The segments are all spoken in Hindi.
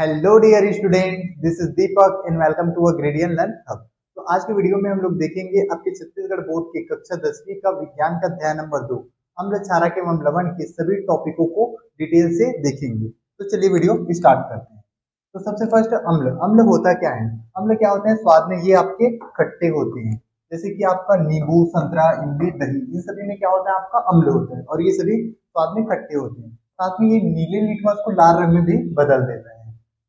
Hello dear student, this is Deepak and welcome to a gradian learn hub. तो आज के वीडियो में हम लोग देखेंगे आपके छत्तीसगढ़ बोर्ड की कक्षा 10वीं का विज्ञान का अध्याय नंबर 2 अम्ल क्षारक एवं लवण के सभी टॉपिकों को डिटेल से देखेंगे। तो चलिए वीडियो स्टार्ट करते हैं। तो सबसे फर्स्ट अम्ल अम्ल होता क्या है? अम्ल क्या होते हैं? स्वाद में ये आपके खट्टे होते हैं, जैसे कि आपका नींबू, संतरा, इमली, दही, इन सभी में क्या होता है? आपका अम्ल होता है और ये सभी स्वाद में खट्टे होते हैं। साथ में ये नीले लिटमस को लाल रंग में भी बदल देता है।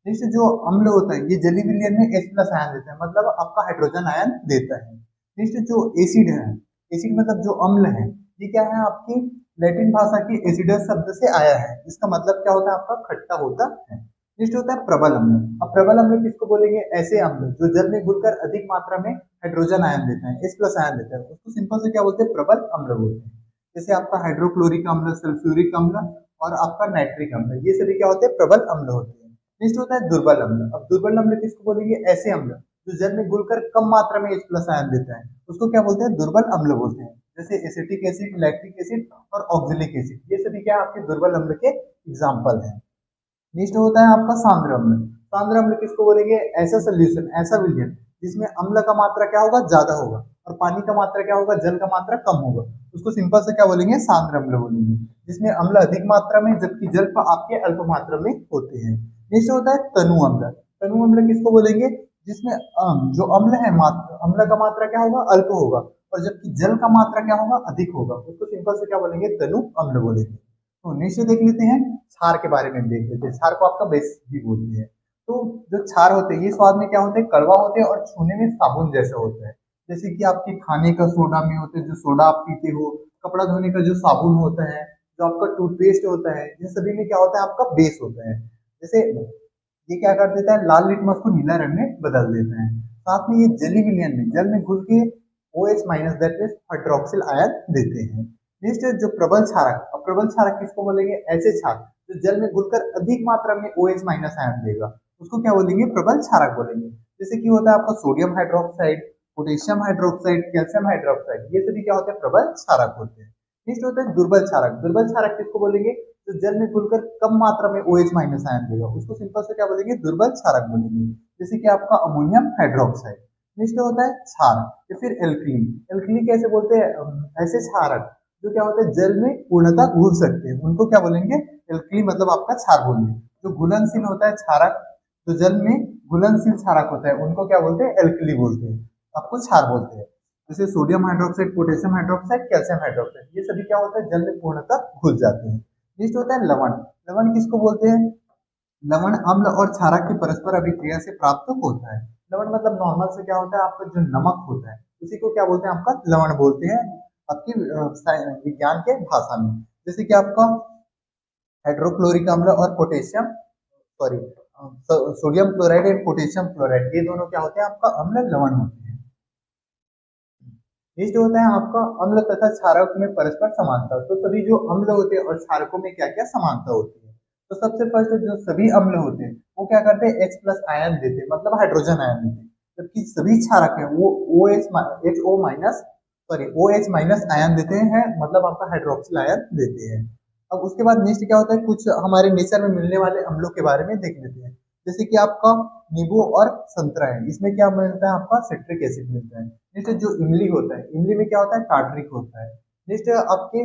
जैसे जो अम्ल होता है ये जली विलयन में H प्लस आयन देता है, मतलब आपका हाइड्रोजन आयन देता है। नेक्स्ट जो एसिड है, एसिड मतलब जो अम्ल है, ये क्या है? आपकी लैटिन भाषा की एसिडस शब्द से आया है, इसका मतलब क्या होता है? आपका खट्टा होता है। नेक्स्ट होता है प्रबल अम्ल। अब प्रबल अम्ल किसको बोलेंगे? ऐसे अम्ल जो जल में घुलकर अधिक मात्रा में हाइड्रोजन आयन देते हैं, H प्लस आयन देते हैं, उसको सिंपल से क्या बोलते हैं? प्रबल अम्ल बोलते हैं। जैसे आपका हाइड्रोक्लोरिक अम्ल, सल्फ्यूरिक अम्ल और आपका नाइट्रिक अम्ल, ये सभी क्या होते हैं? प्रबल अम्ल होते हैं। नेक्स्ट होता है दुर्बल अम्ल। अब दुर्बल अम्ल किसको बोलेंगे? ऐसे अम्ल जो जल में घुलकर कम मात्रा में H प्लस आयन देता है, उसको क्या बोलते हैं? दुर्बल अम्ल बोलते हैं। जैसे एसिटिक एसिड, लैक्टिक एसिड और ऑक्जेलिक एसिड, ये सभी क्या आपके दुर्बल अम्ल के एग्जाम्पल हैं। नेक्स्ट होता है आपका सांद्र अम्ल। सांद्र अम्ल किसको बोलेंगे? ऐसा सोल्यूशन, ऐसा विलयन जिसमें अम्ल का मात्रा क्या होगा? ज्यादा होगा और पानी का मात्रा क्या होगा? जल का मात्रा कम होगा, उसको सिंपल से क्या बोलेंगे? सांद्र अम्ल बोलेंगे। जिसमें अम्ल अधिक मात्रा में जबकि जल आपके अल्प मात्रा में होते हैं। नेक्स्ट होता है तनु अम्ल। तनु अम्ल किसको बोलेंगे? जिसमें जो अम्ल है, अम्ल का मात्रा क्या होगा? अल्प होगा और जबकि जल का मात्रा क्या होगा? अधिक होगा, उसको सिंपल से क्या बोलेंगे? तनु अम्ल बोलेंगे। तो नेक्स्ट देख लेते हैं क्षार के बारे में। देख लेते हैं क्षार को आपका बेस भी बोलते हैं। तो जो क्षार होते हैं ये स्वाद में क्या होते हैं? कड़वा होते हैं और छूने में साबुन जैसा होता है। जैसे कि आपके खाने का सोडा में होते हैं, जो सोडा आप पीते हो, कपड़ा धोने का जो साबुन होता है, जो आपका टूथपेस्ट होता है, इन सभी में क्या होता है? आपका बेस होता है। जैसे ये क्या कर देता है? लाल लिटमस को नीला रंग में बदल देता है। साथ में ये जली विलयन में जल में घुल के OH minus that means hydroxyl ion देते हैं। नेक्स्ट जो प्रबल क्षारक। अब प्रबल क्षारक किसको बोलेंगे? ऐसे क्षारक जो जल में घुलकर अधिक मात्रा में OH माइनस आयन देगा, उसको क्या बोलेंगे? प्रबल क्षारक बोलेंगे। जैसे कि होता है आपका sodium hydroxide, potassium hydroxide, calcium hydroxide, ये सभी क्या होते हैं? प्रबल क्षारक होते हैं। नेक्स्ट होता है दुर्बल क्षारक। दुर्बल क्षारक किसको बोलेंगे? तो जल में घुलकर कम मात्रा में OH माइनस आयन देगा, उसको सिंपल से क्या बोलेंगे? दुर्बल क्षारक बोलेंगे। जैसे कि आपका अमोनियम हाइड्रोक्साइड। नेक्स्ट होता है क्षार या फिर एल्कली। एल्कली कैसे बोलते हैं? ऐसे क्षारक जो क्या होते हैं? जल में पूर्णतः घुल सकते हैं, उनको क्या बोलेंगे? एल्कली मतलब आपका क्षार बोलेंगे। जो घुलनशील होता है क्षारक, जो जल में घुलनशील क्षारक होता है, उनको क्या बोलते हैं? एल्कली बोलते हैं, आपको क्षार बोलते हैं। जैसे sodium hydroxide, potassium hydroxide, calcium hydroxide, ये सभी क्या होता है? जल में पूर्णतः घुल जाते हैं। नेक्स्ट होता है लवण। लवण किसको बोलते हैं? लवण अम्ल और क्षारक की परस्पर अभिक्रिया से प्राप्त होता है। लवण मतलब नॉर्मल से क्या होता है? आपका जो नमक होता है उसी को क्या बोलते हैं? आपका लवण बोलते हैं आपकी विज्ञान के भाषा में। जैसे कि आपका हाइड्रोक्लोरिक अम्ल और potassium, sorry, sodium chloride and potassium chloride, ये दोनों क्या होते हैं? आपका अम्ल लवण होते हैं। नेक्स्ट होता है आपका अम्ल तथा क्षारक में परस्पर समानता। तो सभी जो अम्ल होते हैं और क्षारकों में क्या क्या समानता होती है? तो सबसे फर्स्ट जो सभी अम्ल होते हैं वो क्या करते हैं? H प्लस आयन देते हैं, मतलब हाइड्रोजन आयन देते हैं। जबकि सभी क्षारक है वो HO minus, sorry, OH minus ion देते हैं, मतलब आपका हाइड्रोक्सिल आयन देते हैं। अब उसके बाद नेक्स्ट क्या होता है? कुछ हमारे नेचर में मिलने वाले अम्लों के बारे में देख लेते हैं। जैसे कि आपका नींबू और संतरा है, इसमें क्या मिलता है? आपका सिट्रिक एसिड मिलता है। नेक्स्ट जो इमली होता है, इमली में क्या होता है? टार्टरिक होता है। नेक्स्ट आपके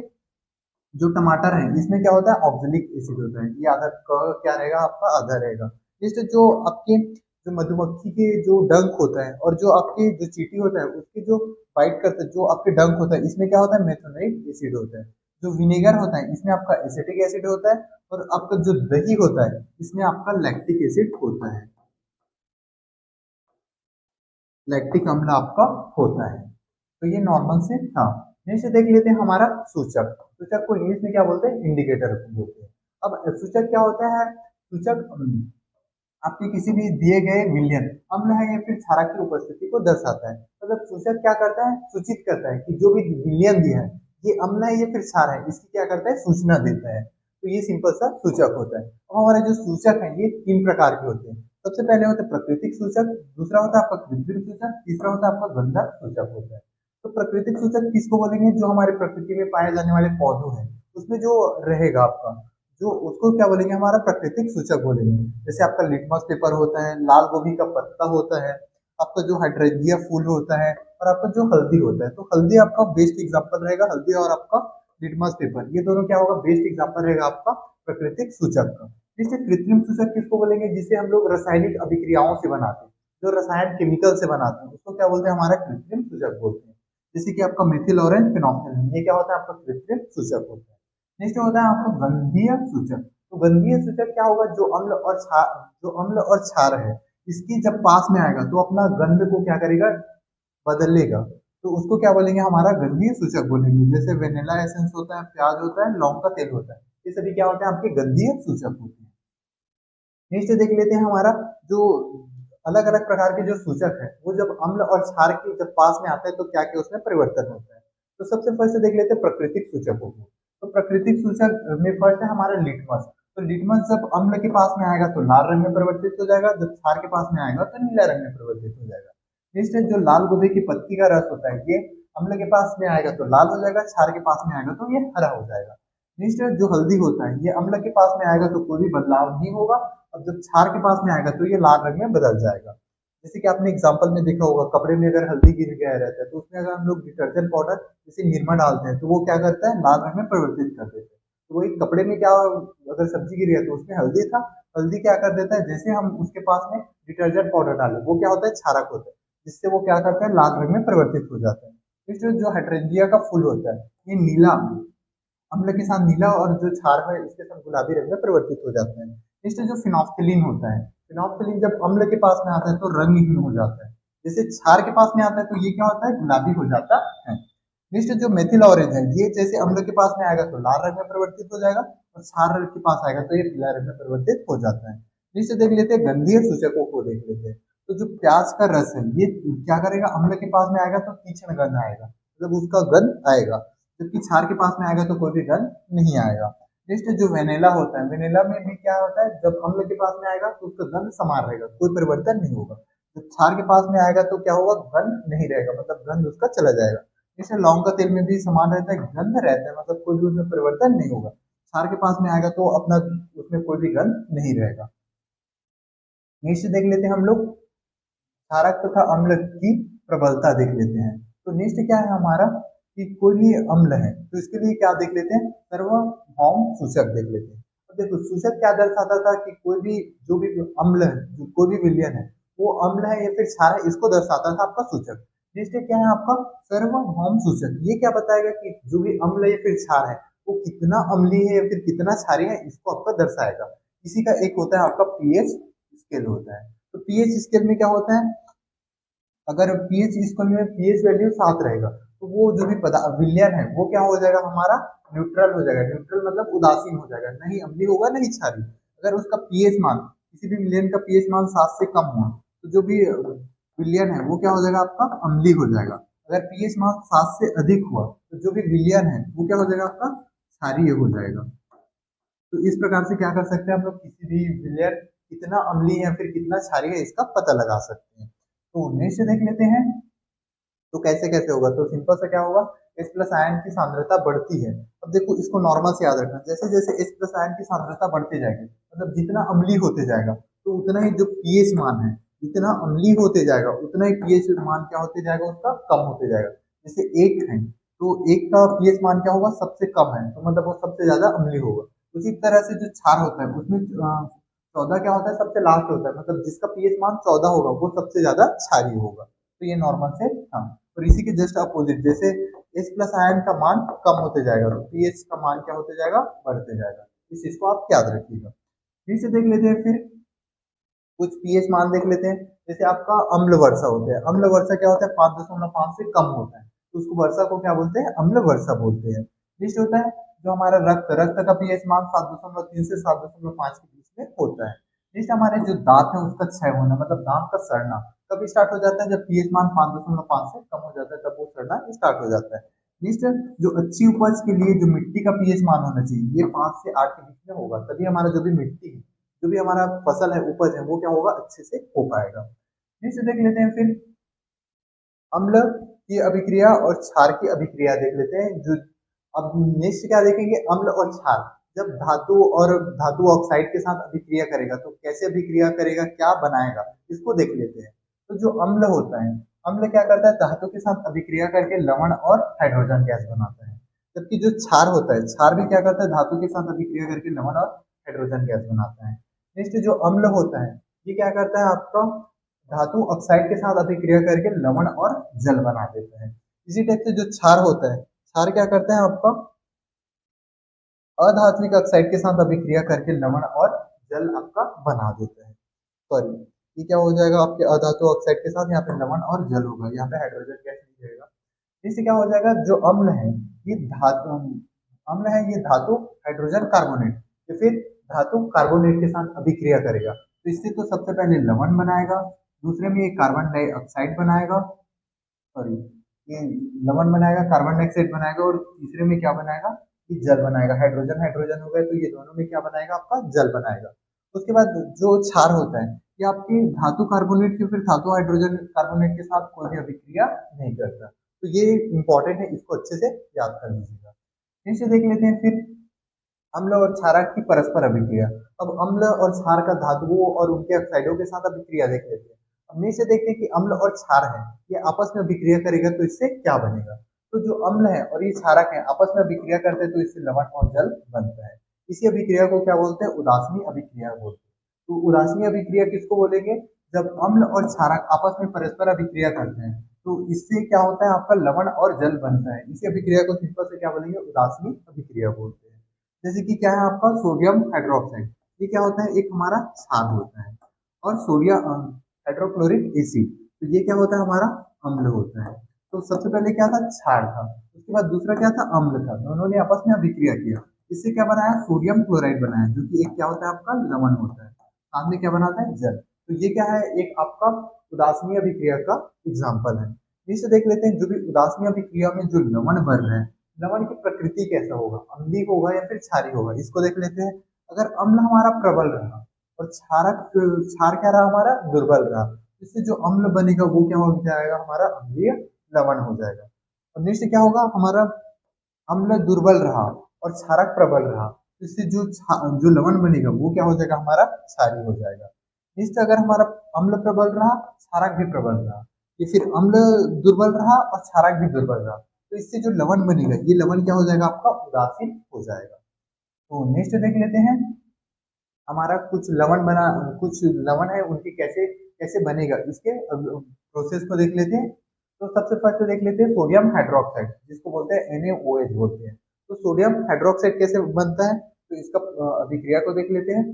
जो टमाटर है इसमें क्या होता है? ऑक्जेलिक एसिड होता है। ये आधा क्या रहेगा? आपका आधा रहेगा। नेक्स्ट जो आपके जो मधुमक्खी के जो डंक होता है और जो आपके जो चींटी होता है उसके जो बाइट करते हैं, जो आपके डंक होता है, इसमें क्या होता है? मेथोनेट एसिड होता है। जो विनेगर होता है इसमें आपका एसिटिक एसिड होता है और आपका जो दही होता है इसमें आपका लैक्टिक एसिड होता है, लैक्टिक अम्ल आपका होता है। तो ये नॉर्मल से था। नेक्स्ट देख लेते हैं हमारा सूचक। सूचक को इंग्लिश में क्या बोलते हैं? इंडिकेटर बोलते हैं। अब सूचक क्या होता है? सूचक आपके किसी भी दिए गए विलयन, अम्ल है या फिर क्षारक की उपस्थिति को दर्शाता है। मतलब सूचक क्या करता है? सूचित करता है कि जो भी विलयन दिया है ये अम्ल है या फिर क्षार है, इसकी क्या करता है? सूचना देता है। तो ये सिंपल सा सूचक होता है। अब हमारे जो सूचक है ये 3 प्रकार के होते हैं। सबसे पहले होता है प्राकृतिक सूचक, दूसरा होता है आपका कृत्रिम सूचक, तीसरा होता है आपका गंधक सूचक होता है। तो प्राकृतिक सूचक किसको बोलेंगे? जो हमारे प्रकृति में पाए जाने वाले पौधों हैं उसमें जो रहेगा आपका जो उसको क्या बोलेंगे, हमारा प्राकृतिक सूचक बोलेंगे। जैसे आपका लिटमस पेपर होता है, लाल गोभी का पत्ता होता है, आपका जो हाइड्रेंजिया फूल होता है, और आपका जो हल्दी होता है। तो हल्दी आपका बेस्ट एग्जाम्पल रहेगा, हल्दी और आपका लिटमस पेपर, ये दोनों क्या होगा, बेस्ट एग्जाम्पल रहेगा आपका प्राकृतिक सूचक का। जैसे कृत्रिम सूचक किसको बोलेंगे, जिसे हम लोग रासायनिक अभिक्रियाओं से बनाते हैं, जो रसायन केमिकल से बनाते हैं, उसको क्या बोलते हैं, हमारा कृत्रिम सूचक बोलते हैं। जैसे कि आपका मिथिल ऑरेंज फिनोक्सिलिन, ये क्या होता है, आपका कृत्रिम सूचक होता है। नेक्स्ट होता है आपका गंधीय सूचक। तो गंधीय सूचक क्या होगा, जो अम्ल और क्षार, जो अम्ल और क्षार है, इसकी जब पास में आएगा तो अपना गंध को क्या करेगा, बदलेगा। तो उसको क्या बोलेंगे, हमारा गंधीय सूचक बोलेंगे। जैसे वेनिला एसेंस होता है, प्याज होता है, लौंग का तेल होता है, ये सभी क्या होते हैं, आपके गंधीय सूचक होते हैं। नेक्स्ट देख लेते हैं हमारा जो अलग अलग प्रकार के जो सूचक है, वो जब अम्ल और क्षार के जब पास में आता है तो क्या क्या उसमें परिवर्तन होता है। तो सबसे फर्स्ट देख लेते हैं प्राकृतिक सूचकों को। तो प्राकृतिक सूचक में फर्स्ट है हमारा लिटमस। तो लिटमस जब अम्ल के पास में आएगा तो लाल रंग में परिवर्तित हो जाएगा, जब क्षार के पास में आएगा तो नीला रंग में परिवर्तित हो जाएगा। नेक्स्ट है जो लाल गोभी की पत्ती का रस होता है, ये अम्ल के पास में आएगा तो लाल हो जाएगा, क्षार के पास में आएगा तो ये हरा हो जाएगा। नेक्स्ट है जो हल्दी होता है, ये अम्ल के पास में आएगा तो कोई भी बदलाव नहीं होगा, अब जब क्षार के पास में आएगा तो ये लाल रंग में बदल जाएगा। जैसे कि आपने एग्जांपल में देखा होगा, कपड़े में अगर हल्दी गिर गया रहता है तो उसमें अगर हम लोग डिटर्जेंट पाउडर जैसे निरमा डालते हैं तो वो क्या करता है, लाल रंग में परिवर्तित कर देता है। तो वही कपड़े में क्या, अगर सब्जी गिर गया तो उसमें हल्दी था, हल्दी क्या कर देता है, जैसे हम उसके पास में डिटर्जेंट पाउडर डालें वो क्या होता है, क्षारक होता है, जिससे वो क्या करता है, लाल रंग में परिवर्तित हो जाता है। फिर जो हाइड्रेंजिया का फूल होता है, ये नीला अम्ल के साथ नीला, और जो क्षार है इसके साथ गुलाबी रंग में परिवर्तित हो जाता है। नेक्स्ट जो फिनोक्सिलिन होता है, फिनोक्सिलिन जब अम्ल के पास में आता है तो रंगहीन हो जाता है, जैसे क्षार के पास में आता है तो ये क्या होता है, गुलाबी हो जाता है। नेक्स्ट जो मेथिल ऑरेंज है, ये जैसे अम्ल के पास में आएगा तो लाल रंग में परिवर्तित हो जाएगा, और क्षार के पास आएगा तो ये पीला रंग में परिवर्तित हो जाता है। नेक्स्ट देख लेते हैं गंधीय सूचकों को देख लेते हैं। तो जो प्याज का रस है, ये क्या करेगा, अम्ल के पास में आएगा तो तीक्ष्ण गंध आएगा, मतलब उसका गंध आएगा, जबकि क्षार के पास में आएगा तो कोई भी गंध नहीं आएगा। नेक्स्ट जो वेनिला होता है, वेनिला में भी क्या होता है, जब अम्ल के पास में आएगा तो उसका गंध समान रहेगा, कोई परिवर्तन नहीं होगा। जब क्षार के पास में आएगा तो क्या होगा, गंध नहीं रहेगा, मतलब गंध उसका चला जाएगा। जैसे लौंग का तेल में भी समान रहता है, गंध रहता है, मतलब कोई भी उसमें परिवर्तन नहीं होगा। क्षार के पास में आएगा तो अपना उसमें कोई भी गंध नहीं रहेगा। नेक्स्ट देख लेते हैं हम लोग क्षारक तथा अम्ल की प्रबलता देख लेते हैं। तो नेक्स्ट क्या है हमारा, कि कोई भी अम्ल है तो इसके लिए क्या देख लेते हैं, सार्वभौम सूचक देख लेते हैं। तो देखो सूचक क्या दर्शाता था, कि कोई भी जो भी अम्ल है, जो कोई भी विलयन है, वो अम्ल है या फिर क्षार है, इसको दर्शाता था आपका सूचक। नेक्स्ट क्या है आपका सार्वभौम सूचक, ये क्या बताएगा कि जो भी अम्ल है या फिर क्षार है वो कितना अम्लीय है या फिर कितना क्षारीय है, इसको आपका दर्शाएगा। इसी का एक होता है आपका पीएच स्केल होता है। तो पीएच स्केल में क्या होता है, अगर पीएच स्केल में पीएच वैल्यू 7 रहेगा तो वो जो भी विलयन है वो क्या हो जाएगा, हमारा न्यूट्रल हो जाएगा। न्यूट्रल मतलब उदासीन हो जाएगा, नहीं अम्लीय होगा नहीं क्षारीय। अगर उसका पीएच मान, किसी भी विलयन का पीएच मान 7 से कम हुआ तो जो भी विलयन है वो क्या हो जाएगा, आपका अम्लीय हो जाएगा। अगर पीएच मान 7 से अधिक हुआ तो जो भी विलयन है वो क्या हो जाएगा, आपका क्षारीय हो जाएगा। तो इस प्रकार से क्या कर सकते हैं हम लोग, किसी भी विलयन कितना अम्लीय या फिर कितना क्षारीय है इसका पता लगा सकते हैं। तो नेक्स्ट देख लेते हैं, तो कैसे कैसे होगा, तो सिंपल सा क्या होगा, H प्लस आयन की सांद्रता बढ़ती है। अब देखो इसको नॉर्मल से याद रखना, जैसे जैसे H प्लस आयन की सांद्रता बढ़ती जाएगी, मतलब जितना अम्लीय होते जाएगा तो उतना ही जो पीएच मान है, जितना अम्लीय होते जाएगा उतना ही पीएच मान क्या होते जाएगा, उसका कम होते जाएगा। जैसे एक है तो एक का पीएच मान क्या होगा, सबसे कम है, तो मतलब वो सबसे ज्यादा अम्लीय होगा। उसी तरह से जो क्षार होता है उसमें 14 क्या होता है, सबसे लास्ट होता है, मतलब जिसका पीएच मान 14 होगा वो सबसे ज्यादा क्षारीय होगा। तो ये नॉर्मल से था। और इसी के जस्ट अपोजिट, जैसे H प्लस आयन का मान कम होते जाएगा तो पीएच का मान क्या होते जाएगा, बढ़ते जाएगा। इस चीज को आप याद रखिएगा। फिर से देख लेते हैं, फिर कुछ पीएच मान देख लेते हैं। जैसे आपका अम्ल वर्षा होता है, अम्ल वर्षा क्या होता है, 5.5 से कम होता है, तो उसको वर्षा को क्या बोलते हैं, अम्ल वर्षा बोलते हैं। नेक्स्ट होता है जो हमारा रक्त, रक्त का पीएच मान 7.3 से 7.5 के बीच में होता है। नेक्स्ट हमारे जो दांत है उसका क्षय होना, मतलब दांत का सड़ना कब स्टार्ट हो जाता है, जब पीएच मान 5.5 से कम हो जाता है, तब वो सड़ना स्टार्ट हो जाता है। नेक्स्ट जो अच्छी उपज के लिए जो मिट्टी का पीएच मान होना चाहिए, ये 5 से 8 के बीच में होगा, तभी हमारा जो भी मिट्टी है, जो भी हमारा फसल है, उपज है, वो क्या होगा, अच्छे से हो पाएगा। नेक्स्ट देख लेते हैं फिर अम्ल की अभिक्रिया और क्षार की अभिक्रिया देख लेते हैं। जो अब नेक्स्ट क्या देखेंगे, अम्ल और क्षार। जब धातु और धातु ऑक्साइड के साथ अभिक्रिया करेगा तो कैसे अभिक्रिया करेगा, क्या बनाएगा, इसको देख लेते हैं। तो जो अम्ल होता है, अम्ल क्या करता है, धातु के साथ अभिक्रिया करके लवण और हाइड्रोजन गैस बनाता है। जबकि जो क्षार होता है, क्षार भी क्या करता है, धातु के साथ अभिक्रिया करके लवण और हाइड्रोजन गैस बनाता है। नेक्स्ट जो अम्ल होता है, ये क्या करता है आपका, धातु ऑक्साइड के साथ अभिक्रिया करके लवण और जल बना देता है। इसी टाइप से जो क्षार होता है, क्षार क्या करता है आपका, अधात्विक ऑक्साइड के साथ अभिक्रिया करके लवण और जल आपका बना देता है। सॉरी, ये क्या हो जाएगा आपके अधातु ऑक्साइड के साथ, यहाँ पे लवण और जल होगा, यहाँ पे हाइड्रोजन गैस नहीं रहेगा। इससे क्या हो जाएगा, जो अम्ल है ये धातु, अम्ल है ये धातु हाइड्रोजन कार्बोनेट, या फिर धातु कार्बोनेट के साथ अभिक्रिया करेगा। तो इससे तो सबसे पहले लवण बनाएगा, दूसरे में ये कार्बन डाइऑक्साइड बनाएगा, सॉरी ये लवण बनाएगा, कार्बन डाइऑक्साइड बनाएगा, और तीसरे में क्या बनाएगा, ये जल बनाएगा। हाइड्रोजन हाइड्रोजन हो गए तो ये दोनों में क्या बनाएगा आपका, जल बनाएगा। उसके बाद जो क्षार होता है, ये आपके धातु कार्बोनेट या फिर धातु हाइड्रोजन कार्बोनेट के साथ कोई भी अभिक्रिया नहीं करता। तो ये इंपॉर्टेंट है, इसको अच्छे से याद कर लीजिएगा। नीचे देख लेते हैं फिर अम्ल और क्षारक की परस्पर अभिक्रिया। अब अम्ल और क्षार का धातुओं और उनके ऑक्साइडों के साथ अभिक्रिया देख लेते हैं। अब नीचे देखते हैं कि अम्ल और क्षार है, ये आपस में अभिक्रिया करेगा तो इससे क्या बनेगा। तो जो अम्ल है और ये क्षारक है आपस में अभिक्रिया करते हैं तो इससे लवण और जल बनता है। इसी अभिक्रिया को क्या बोलते हैं, उदासीनी अभिक्रिया बोलते हैं। तो उदासीनी अभिक्रिया किसको बोलेंगे, जब अम्ल और क्षारक आपस में परस्पर अभिक्रिया करते हैं तो इससे क्या होता है आपका, लवण और जल बनता है। इसी अभिक्रिया को सिंपल से क्या बोलेंगे, उदासीनी अभिक्रिया बोलते हैं। जैसे कि क्या है आपका सोडियम हाइड्रोक्साइड, ये क्या होता है, एक हमारा क्षार होता है, और सोडियम हाइड्रोक्लोरिक एसिड, तो ये क्या होता है हमारा अम्ल होता है। तो सबसे पहले क्या था, क्षार था, उसके बाद दूसरा क्या था, अम्ल था। दोनों ने आपस में अभिक्रिया किया, इससे क्या बनाया, सोडियम क्लोराइड बनाया, जो कि एक क्या होता है आपका लवण होता है, साथ में क्या बनाता है, जल। तो ये क्या है, एक आपका उदासीनी अभिक्रिया का एग्जाम्पल है। इसे देख लेते हैं, जो भी उदासीनी अभिक्रिया में जो लवण बन रहे हैं, लवण की प्रकृति कैसा होगा, अम्लीय होगा या फिर क्षारीय होगा, इसको देख लेते हैं। अगर अम्ल हमारा प्रबल रहा और क्षारक, क्षार क्या रहा हमारा, दुर्बल रहा, इससे जो अम्ल बनेगा वो क्या हो जाएगा, हमारा अम्लीय लवण हो जाएगा। और नेक्स्ट क्या होगा, हमारा अम्ल दुर्बल रहा और क्षारक प्रबल रहा, इससे जो जो लवण बनेगा वो क्या हो जाएगा, हमारा क्षारीय हो जाएगा। नेक्स्ट अगर हमारा अम्ल प्रबल रहा, क्षारक भी प्रबल रहा, या फिर अम्ल दुर्बल रहा और क्षारक भी दुर्बल रहा, तो इससे जो लवण बनेगा ये लवण क्या हो जाएगा आपका, उदासीन हो जाएगा। तो नेक्स्ट देख लेते हैं, हमारा कुछ लवण बना, कुछ लवण है उनके कैसे कैसे बनेगा, इसके प्रोसेस को देख लेते हैं। तो सबसे फर्स्ट देख लेते हैं सोडियम हाइड्रोक्साइड, जिसको बोलते हैं NaOH बोलते हैं। तो सोडियम हाइड्रोक्साइड कैसे बनता है, तो इसका अभिक्रिया को देख लेते हैं।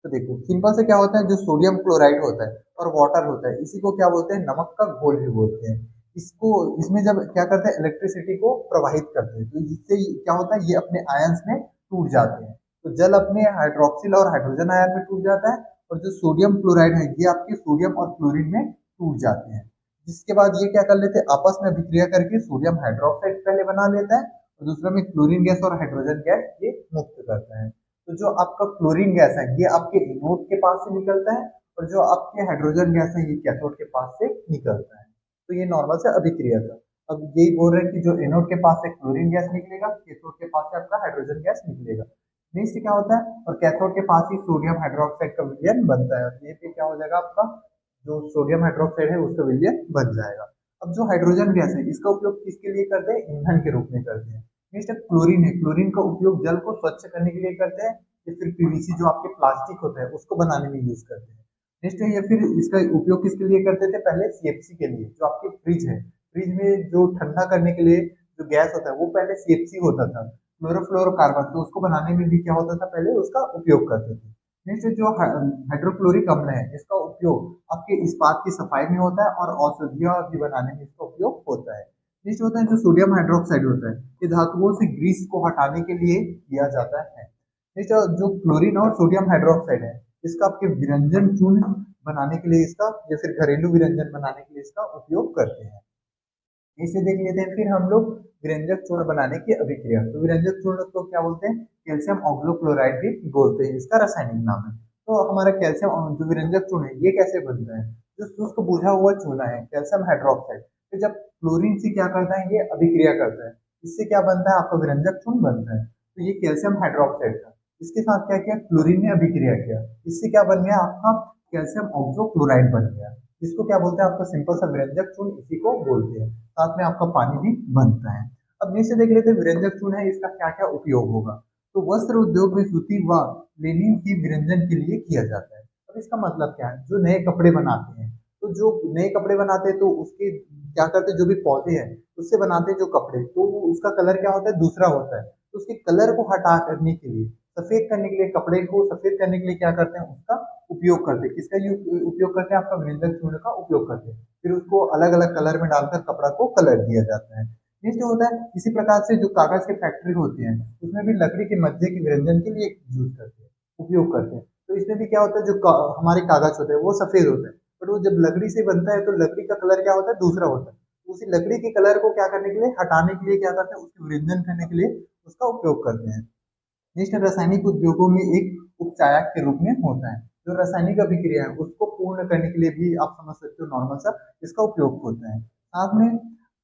तो देखो सिंपल से क्या होता है, जो सोडियम क्लोराइड होता है और वाटर होता है, इसी को क्या बोलते हैं, नमक का घोल भी बोलते हैं। इसको, इसमें जब क्या करते हैं, इलेक्ट्रिसिटी को प्रवाहित करते हैं, तो इससे क्या होता है, ये अपने आयंस में टूट जाते हैं। तो जल अपने हाइड्रोक्सिल और हाइड्रोजन आयन में टूट जाता है, और जो सोडियम क्लोराइड है ये आपके सोडियम और क्लोरीन में टूट जाते हैं। जिसके बाद ये क्या कर लेते हैं, आपस में अभिक्रिया करके सोडियम हाइड्रोक्साइड पहले बना लेता है, और दूसरा में क्लोरीन गैस और हाइड्रोजन गैस ये मुक्त करता है। तो जो आपका क्लोरीन गैस है ये आपके एनोड के पास से निकलता है, और जो आपके हाइड्रोजन गैस है ये कैथोड के पास से निकलता है। तो ये नॉर्मल से अभिक्रिया था। अब यही बोल रहे हैं कि जो एनोड के पास से क्लोरीन गैस निकलेगा, कैथोड के पास से आपका हाइड्रोजन गैस निकलेगा। नेक्स्ट क्या होता है, और कैथोड के पास ही सोडियम हाइड्रोक्साइड का विलयन बनता है, ये पे क्या हो जाएगा आपका, जो सोडियम हाइड्रोक्साइड है उसका विलयन बन जाएगा। अब जो हाइड्रोजन गैस है इसका उपयोग किसके लिए करते हैं, ईंधन के रूप में करते हैं। नेक्स्ट क्लोरीन है, क्लोरीन का उपयोग जल को स्वच्छ करने के लिए करते हैं, या फिर पीवीसी जो आपके प्लास्टिक होता है उसको बनाने में यूज करते हैं। नेक्स्ट है, या फिर इसका उपयोग किसके लिए करते थे, पहले CFC के लिए, जो आपके फ्रिज है, फ्रिज में जो ठंडा करने के लिए जो गैस होता है वो पहले CFC होता था, क्लोरोफ्लोरोकार्बन, तो उसको बनाने में भी क्या होता था, पहले उसका उपयोग करते थे। नेक्स्ट जो हाइड्रोक्लोरिक अम्ल है, इसका उपयोग आपके इस्पात की सफाई में होता है और औषधियां भी बनाने में इसका उपयोग होता है। नेक्स्ट होता है जो सोडियम हाइड्रोक्साइड होता है, ये धातुओं से ग्रीस को हटाने के लिए किया जाता है। नेक्स्ट जो क्लोरीन और सोडियम हाइड्रोक्साइड है, इसका आपके विरंजन चूर्ण बनाने के लिए इसका, या फिर घरेलू विरंजन बनाने के लिए इसका उपयोग करते हैं। इसे देख लेते हैं फिर हम लोग विरंजक चूर्ण बनाने की अभिक्रिया। तो विरंजक चूर्ण को क्या बोलते हैं, कैल्शियम ऑक्सोक्लोराइड भी बोलते हैं, इसका रासायनिक नाम है। तो हमारा कैल्शियम जो विरंजक चूर्ण है ये कैसे बनता है, जो शुष्क बुझा हुआ चूना है कैल्शियम हाइड्रोक्साइड, तो जब क्लोरीन से क्या करता है, ये अभिक्रिया करता है, इससे क्या बनता है आपका विरंजक चूर्ण बनता है। तो ये कैल्शियम हाइड्रोक्साइड था, इसके साथ क्या किया, क्लोरीन ने अभिक्रिया किया, इससे क्या बन गया आपका कैल्शियम ऑक्सोक्लोराइड बन गया, जिसको क्या बोलते हैं आपका सिंपल सा विरंजक चूर्ण इसी को बोलते हैं, साथ में आपका पानी भी बनता है। अब नीचे देख लेते हैं विरंजक चूर्ण है इसका क्या क्या उपयोग होगा। तो वस्त्र उद्योग में सूती व लिनिन की विरंजन के लिए किया जाता है। अब इसका मतलब क्या है, जो नए कपड़े बनाते हैं, तो जो नए कपड़े बनाते हैं तो उसके क्या करते हैं, जो भी पौधे हैं उससे बनाते हैं जो कपड़े, तो उसका कलर क्या होता है, दूसरा होता है, तो उसके कलर को हटा करने के लिए, सफेद करने के लिए, कपड़े को सफेद करने के लिए क्या करते हैं, उसका उपयोग करते हैं। किसका उपयोग करते हैं, आपका विरंजक चूर्ण का उपयोग करते हैं। फिर उसको अलग अलग कलर में डालकर कपड़ा को कलर दिया जाता है। नेक्स्ट होता है इसी प्रकार से जो कागज के फैक्ट्री होती है उसमें भी लकड़ी के मज्जे के विरंजन के लिए यूज करते हैं, उपयोग करते हैं। तो इसमें भी क्या होता है, जो हमारे कागज होते हैं वो सफेद होते हैं, बट वो जब लकड़ी से बनता है तो लकड़ी का कलर क्या होता है, दूसरा होता है। तो उसी लकड़ी के कलर को क्या करने के लिए, हटाने के लिए क्या करते हैं, उसके विरंजन करने के लिए उसका उपयोग करते हैं। नेक्स्ट रासायनिक उद्योगों में एक उपचायक के रूप में होता है, जो रासायनिक अभिक्रिया है उसको पूर्ण करने के लिए भी आप समझ सकते हो नॉर्मल सा इसका उपयोग होता है। साथ में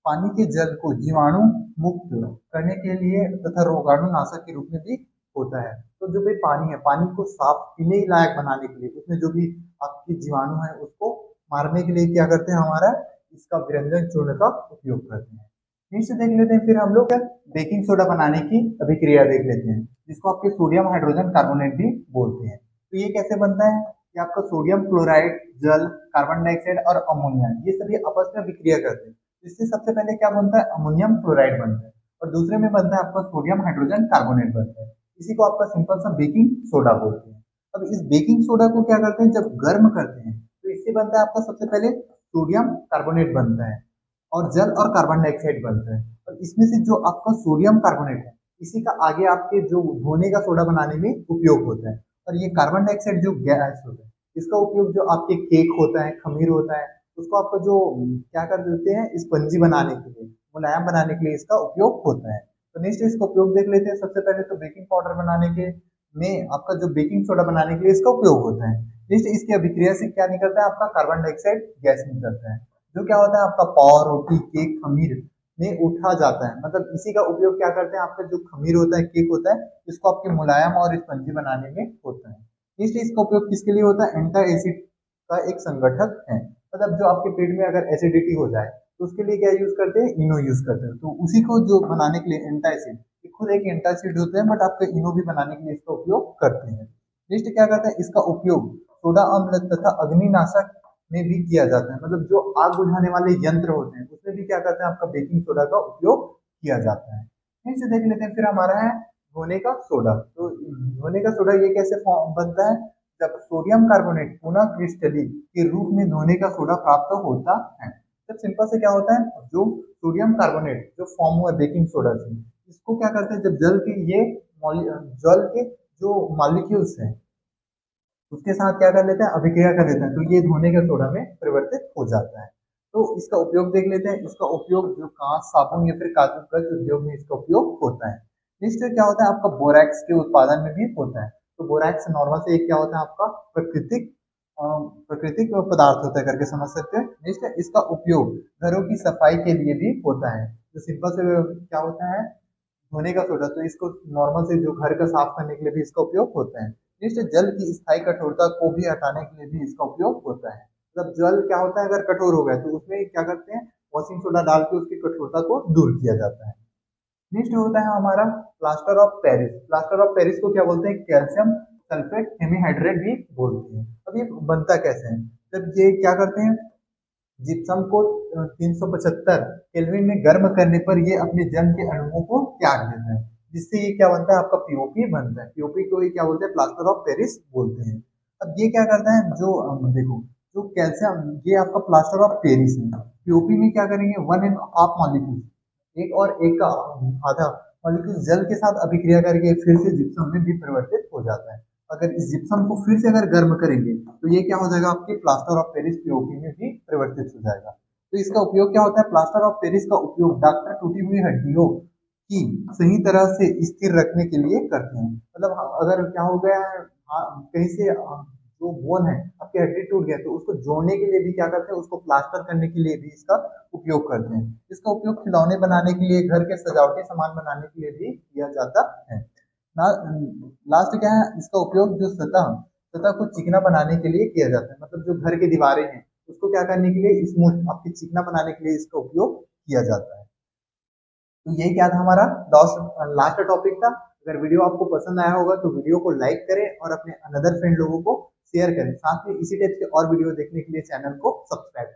पानी के जल को जीवाणु मुक्त करने के लिए तथा रोगाणु नाशक के रूप में भी होता है। तो जो भी पानी है, पानी को साफ पीने लायक बनाने के लिए उसमें जो भी आपकी जीवाणु है उसको मारने के लिए क्या करते हैं, हमारा इसका विरंजन चूर्ण का उपयोग करते हैं। नीचे देख लेते हैं फिर हम लोग बेकिंग सोडा बनाने की अभिक्रिया देख लेते हैं, जिसको आपके सोडियम हाइड्रोजन कार्बोनेट भी बोलते हैं। तो ये कैसे बनता है कि आपका सोडियम क्लोराइड, जल, कार्बन डाइऑक्साइड और अमोनिया ये सभी आपस में अभिक्रिया करते हैं। इससे सबसे पहले क्या बनता है, अमोनियम क्लोराइड बनता है, और दूसरे में बनता है आपका सोडियम हाइड्रोजन कार्बोनेट बनता है। इसी को आपका सिंपल सा बेकिंग सोडा बोलते हैं। अब इस बेकिंग सोडा को क्या करते हैं, जब गर्म करते हैं तो इससे बनता है आपका सबसे पहले सोडियम कार्बोनेट बनता है और जल और कार्बन डाइऑक्साइड बनता है। और इसमें से जो आपका सोडियम कार्बोनेट है इसी का आगे आपके जो धोने का सोडा बनाने में उपयोग होता है। और ये कार्बन डाइऑक्साइड जो गैस होता है इसका उपयोग जो आपके केक होता है, खमीर होता है, उसको आपको जो क्या कर देते हैं, स्पंजी बनाने के लिए, मुलायम बनाने के लिए इसका उपयोग होता है। तो नेक्स्ट इसका उपयोग देख लेते हैं। सबसे पहले तो बेकिंग पाउडर बनाने के में आपका जो बेकिंग सोडा बनाने के लिए इसका उपयोग होता है। नेक्स्ट इसकी अभिक्रिया से क्या निकलता है, आपका कार्बन डाइऑक्साइड गैस निकलता है, जो क्या होता है आपका पाव, रोटी, केक, खमीर में उठा जाता है। मतलब इसी का उपयोग क्या करते हैं, आपका जो खमीर होता है, केक होता है, इसको आपके मुलायम और स्पंजी बनाने में होता है। नेक्स्ट इसका उपयोग किसके लिए होता है, एंटी एसिड का एक संगठक है। मतलब जो आपके पेट में अगर एसिडिटी हो जाए तो उसके लिए क्या यूज करते हैं, इनो यूज करते हैं। तो उसी को जो बनाने के लिए एंटासिड, खुद एक एंटासिड होते हैं, बट आपके इनो भी बनाने के लिए इसका उपयोग करते हैं। नेक्स्ट क्या करते हैं, इसका उपयोग सोडा अम्ल तथा अग्निनाशक में भी किया जाता है। मतलब जो आग बुझाने वाले यंत्र होते हैं उसमें भी क्या करते हैं, आपका बेकिंग सोडा का उपयोग किया जाता है। नेक्स्ट देख लेते हैं फिर हमारा है धोने का सोडा। तो धोने का सोडा ये कैसे फॉर्म बनता है, जब सोडियम कार्बोनेट पुनः क्रिस्टलीन के रूप में धोने का सोडा प्राप्त होता है। जब सिंपल से क्या होता है, जो सोडियम कार्बोनेट जो फॉर्म हुआ बेकिंग सोडा से, इसको क्या करते हैं, जब जल के ये जल के जो मॉलिक्यूल्स हैं उसके साथ क्या कर लेते हैं, अभिक्रिया कर लेते हैं, तो ये धोने के सोडा में परिवर्तित हो जाता है। तो इसका उपयोग देख लेते हैं। इसका उपयोग जो कांच, साबुन या फिर कागज उद्योग में इसका उपयोग होता है। नेक्स्ट क्या होता है, आपका बोरैक्स के उत्पादन में भी होता है। तो बोरैक्स नॉर्मल से एक क्या होता है, आपका प्राकृतिक पदार्थ होता है करके समझ सकते हैं। नेक्स्ट इसका उपयोग घरों की सफाई के लिए भी होता है। तो सिंपल से क्या होता है, धोने का सोडा, तो इसको नॉर्मल से जो घर का साफ करने के लिए भी इसका उपयोग होता है। नेक्स्ट जल की स्थायी कठोरता को भी हटाने के लिए भी इसका उपयोग होता है। मतलब जल क्या होता है, अगर कठोर हो गया तो उसमें क्या करते हैं, वॉशिंग सोडा डाल के उसकी कठोरता को दूर किया जाता है। नेक्स्ट होता है हमारा plaster of Paris. Plaster of Paris को क्या बोलते हैं, कैल्शियम सल्फेट हेमीहाइड्रेट भी बोलते हैं। अब ये बनता कैसे है, जब ये क्या करते हैं, जिप्सम को 375 केल्विन में गर्म करने पर ये अपने जन्म के अणुओं को त्याग देता है, जिससे ये क्या बनता है, आपका पीओपी बनता है। पीओपी को ये क्या बोलते हैं, प्लास्टर ऑफ पेरिस बोलते हैं। अब ये क्या करता है, जो देखो जो कैल्शियम, ये आपका प्लास्टर ऑफ पेरिस है। पीओपी में क्या करेंगे, 1.5 मॉलिक्यूल, एक और एक का आधा मॉलिक्यूल जल के साथ अभिक्रिया करके फिर से जिप्सम में भी परिवर्तित हो जाता है। अगर इस जिप्सम को फिर से अगर गर्म करेंगे तो ये क्या हो जाएगा, आपके प्लास्टर ऑफ पेरिस पीओपी में भी परिवर्तित हो जाएगा। तो इसका उपयोग क्या होता है, प्लास्टर ऑफ पेरिस का उपयोग डॉक्टर टूटी हुई हड्डियों की सही तरह से स्थिर रखने के लिए करते हैं। मतलब अगर क्या हो गया है, कहीं से जो बोन है आपकी हड्डी टूट गया तो उसको जोड़ने के लिए भी क्या करते हैं, उसको प्लास्टर करने के लिए भी इसका उपयोग करते हैं। इसका उपयोग खिलौने बनाने के लिए, घर के सजावटी सामान बनाने के लिए भी किया जाता है। लास्ट क्या है, इसका उपयोग जो सतह को चिकना बनाने के लिए किया जाता है। मतलब जो घर की दीवारें हैं उसको क्या करने के लिए, स्मूथ आपकी चिकना बनाने के लिए इसका उपयोग किया जाता है। तो यही क्या था हमारा लास्ट टॉपिक था। अगर वीडियो आपको पसंद आया होगा तो वीडियो को लाइक करें और अपने अनदर फ्रेंड लोगों को शेयर करें। साथ में इसी टाइप के और वीडियो देखने के लिए चैनल को सब्सक्राइब